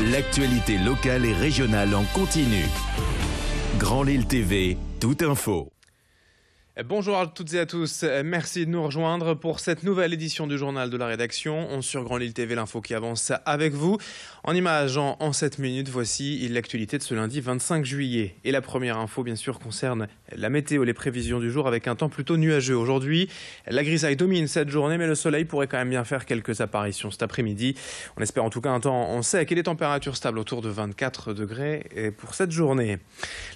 L'actualité locale et régionale en continu. Grand Lille TV, toute info. Bonjour à toutes et à tous, merci de nous rejoindre pour cette nouvelle édition du journal de la rédaction. Sur Grand Lille TV, l'info qui avance avec vous. En images, en 7 minutes, voici l'actualité de ce lundi 25 juillet. Et la première info, bien sûr, concerne la météo, les prévisions du jour avec un temps plutôt nuageux. Aujourd'hui, la grisaille domine cette journée, mais le soleil pourrait quand même bien faire quelques apparitions cet après-midi. On espère en tout cas un temps sec et des températures stables autour de 24 degrés pour cette journée.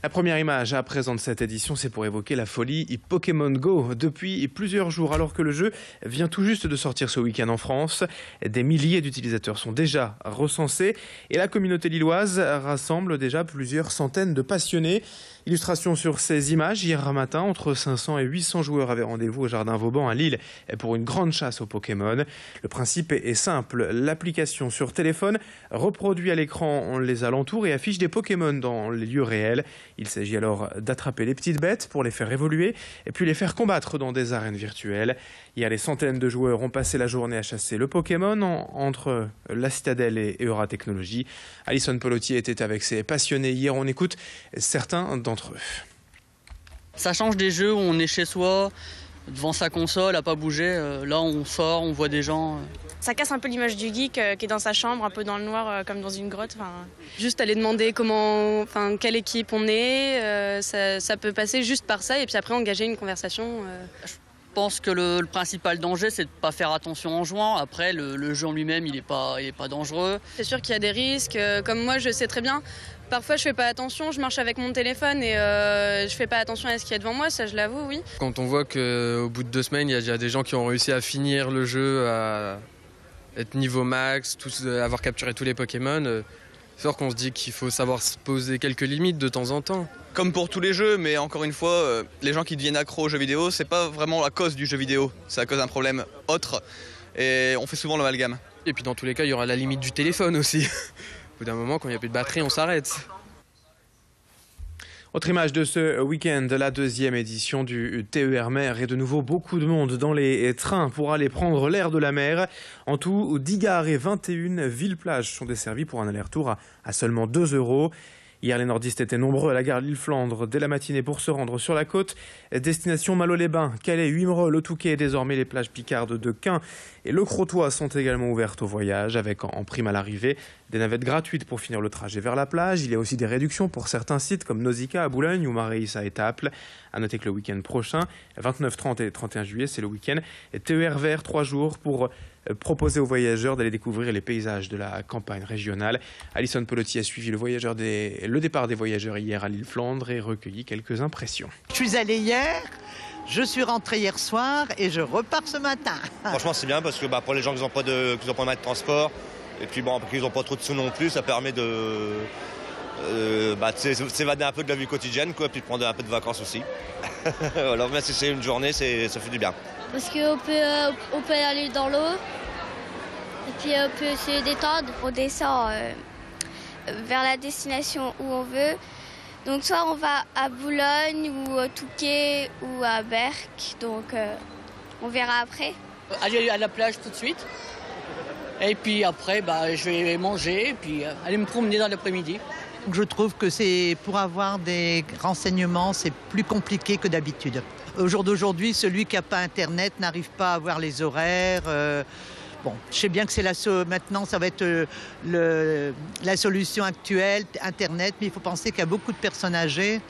La première image à présent de cette édition, c'est pour évoquer la folie Pokémon Go depuis plusieurs jours, alors que le jeu vient tout juste de sortir ce week-end en France. Des milliers d'utilisateurs sont déjà recensés et la communauté lilloise rassemble déjà plusieurs centaines de passionnés. Illustration sur ces images, hier matin, entre 500 et 800 joueurs avaient rendez-vous au Jardin Vauban à Lille pour une grande chasse aux Pokémon. Le principe est simple, l'application sur téléphone reproduit à l'écran les alentours et affiche des Pokémon dans les lieux réels. Il s'agit alors d'attraper les petites bêtes pour les faire évoluer et puis les faire combattre dans des arènes virtuelles. Hier, des centaines de joueurs ont passé la journée à chasser le Pokémon entre la Citadelle et Eura Technologies. Alison Polotier était avec ses passionnés hier. On écoute certains d'entre eux. Ça change des jeux où on est chez soi, devant sa console, à pas bouger. Là, on sort, on voit des gens. Ça casse un peu l'image du geek qui est dans sa chambre, un peu dans le noir, comme dans une grotte. Juste aller demander quelle équipe on est, ça peut passer juste par ça et puis après engager une conversation. Je pense que le principal danger, c'est de ne pas faire attention en jouant. Après, le jeu en lui-même, il est pas dangereux. C'est sûr qu'il y a des risques. Comme moi, je sais très bien. Parfois, je fais pas attention. Je marche avec mon téléphone et je fais pas attention à ce qu'il y a devant moi. Ça, je l'avoue, oui. Quand on voit qu'au bout de 2 semaines, il y a déjà des gens qui ont réussi à finir le jeu, à être niveau max, avoir capturé tous les Pokémon. C'est sûr qu'on se dit qu'il faut savoir se poser quelques limites de temps en temps. Comme pour tous les jeux, mais encore une fois, les gens qui deviennent accros aux jeux vidéo, c'est pas vraiment la cause du jeu vidéo, c'est à cause d'un problème autre. Et on fait souvent l'amalgame. Et puis dans tous les cas, il y aura la limite du téléphone aussi. Au bout d'un moment, quand il n'y a plus de batterie, on s'arrête. Autre image de ce week-end, la deuxième édition du TER Mer et de nouveau beaucoup de monde dans les trains pour aller prendre l'air de la mer. En tout, 10 gares et 21 villes-plages sont desservies pour un aller-retour à seulement 2 €. Hier, les nordistes étaient nombreux à la gare Lille-Flandre dès la matinée pour se rendre sur la côte. Destination Malo-les-Bains, Calais, Wimereux, Le Touquet et désormais les plages picardes de Quin et Le Crotoy sont également ouvertes au voyage avec en prime à l'arrivée des navettes gratuites pour finir le trajet vers la plage. Il y a aussi des réductions pour certains sites comme Nausicaa à Boulogne ou Maréissa à Étaples. À noter que le week-end prochain, 29, 30 et 31 juillet, c'est le week-end TER vert 3 jours pour proposer aux voyageurs d'aller découvrir les paysages de la campagne régionale. Alison Polotier a suivi le départ des voyageurs hier à Lille-Flandre et recueilli quelques impressions. Je suis allée hier, je suis rentrée hier soir et je repars ce matin. Franchement, c'est bien parce que pour les gens qui n'ont pas de moyens de transport et puis qu'ils n'ont pas trop de sous non plus, ça permet de s'évader un peu de la vie quotidienne, puis de prendre un peu de vacances aussi. Alors même si c'est une journée, ça fait du bien. Parce qu'on peut aller dans l'eau et puis on peut se détendre. On descend vers la destination où on veut. Donc soit on va à Boulogne ou au Touquet ou à Berck, donc on verra après. Aller à la plage tout de suite. Et puis après, je vais manger et puis aller me promener dans l'après-midi. Je trouve que pour avoir des renseignements, c'est plus compliqué que d'habitude. Au jour d'aujourd'hui, celui qui n'a pas Internet n'arrive pas à voir les horaires. Je sais bien que maintenant, ça va être la solution actuelle, Internet, mais il faut penser qu'il y a beaucoup de personnes âgées.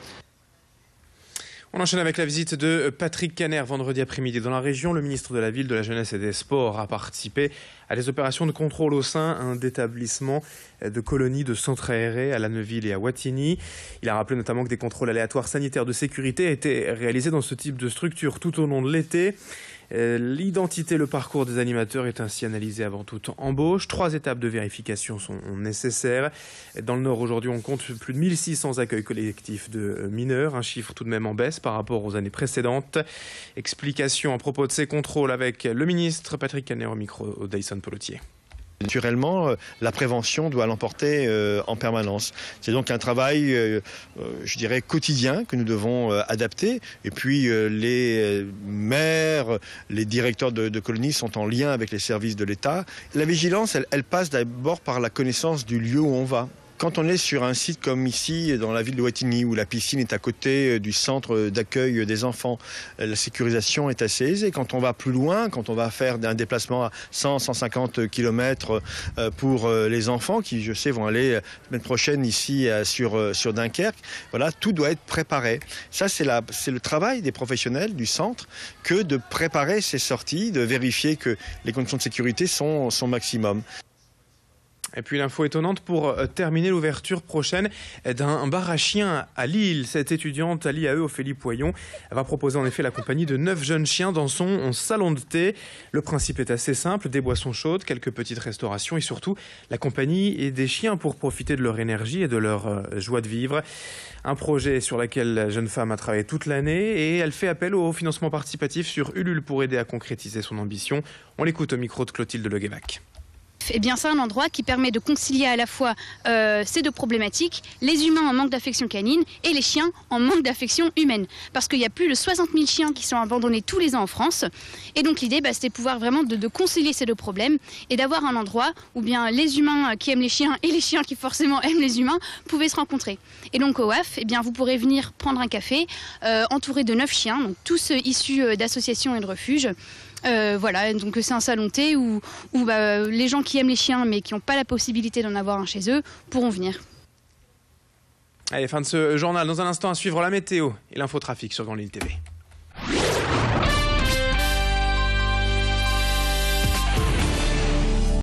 On enchaîne avec la visite de Patrick Caner vendredi après-midi dans la région. Le ministre de la Ville, de la Jeunesse et des Sports a participé à des opérations de contrôle au sein d'établissements de colonies de centres aérés à La Neuville et à Wattignies. Il a rappelé notamment que des contrôles aléatoires sanitaires de sécurité étaient réalisés dans ce type de structure tout au long de l'été. L'identité, le parcours des animateurs est ainsi analysé avant toute embauche. 3 étapes de vérification sont nécessaires. Dans le Nord, aujourd'hui, on compte plus de 1600 accueils collectifs de mineurs, un chiffre tout de même en baisse par rapport aux années précédentes. Explication à propos de ces contrôles avec le ministre Patrick Caner au micro d'Alison Polotier. Naturellement, la prévention doit l'emporter en permanence. C'est donc un travail, je dirais, quotidien que nous devons adapter. Et puis les maires, les directeurs de colonies sont en lien avec les services de l'État. La vigilance, elle passe d'abord par la connaissance du lieu où on va. Quand on est sur un site comme ici, dans la ville de Wattignies, où la piscine est à côté du centre d'accueil des enfants, la sécurisation est assez aisée. Quand on va plus loin, quand on va faire un déplacement à 100-150 km pour les enfants, qui, je sais, vont aller la semaine prochaine ici sur Dunkerque, voilà, tout doit être préparé. Ça, c'est le travail des professionnels du centre que de préparer ces sorties, de vérifier que les conditions de sécurité sont maximum. Et puis l'info étonnante pour terminer, l'ouverture prochaine d'un bar à chiens à Lille. Cette étudiante à l'IAE, Ophélie Poyon, va proposer en effet la compagnie de 9 jeunes chiens dans son salon de thé. Le principe est assez simple, des boissons chaudes, quelques petites restaurations et surtout la compagnie et des chiens pour profiter de leur énergie et de leur joie de vivre. Un projet sur lequel la jeune femme a travaillé toute l'année et elle fait appel au financement participatif sur Ulule pour aider à concrétiser son ambition. On l'écoute au micro de Clotilde Leguévac. Eh bien, c'est un endroit qui permet de concilier à la fois ces deux problématiques, les humains en manque d'affection canine et les chiens en manque d'affection humaine. Parce qu'il y a plus de 60 000 chiens qui sont abandonnés tous les ans en France. Et donc l'idée, c'était de pouvoir vraiment de concilier ces deux problèmes et d'avoir un endroit où bien les humains qui aiment les chiens et les chiens qui forcément aiment les humains pouvaient se rencontrer. Et donc au WAF, eh bien, vous pourrez venir prendre un café entouré de 9 chiens, donc tous issus d'associations et de refuges. Voilà, donc c'est un salon thé où les gens qui aiment les chiens mais qui n'ont pas la possibilité d'en avoir un chez eux pourront venir. Allez, fin de ce journal. Dans un instant, à suivre la météo et l'infotrafic sur Grand Lille TV.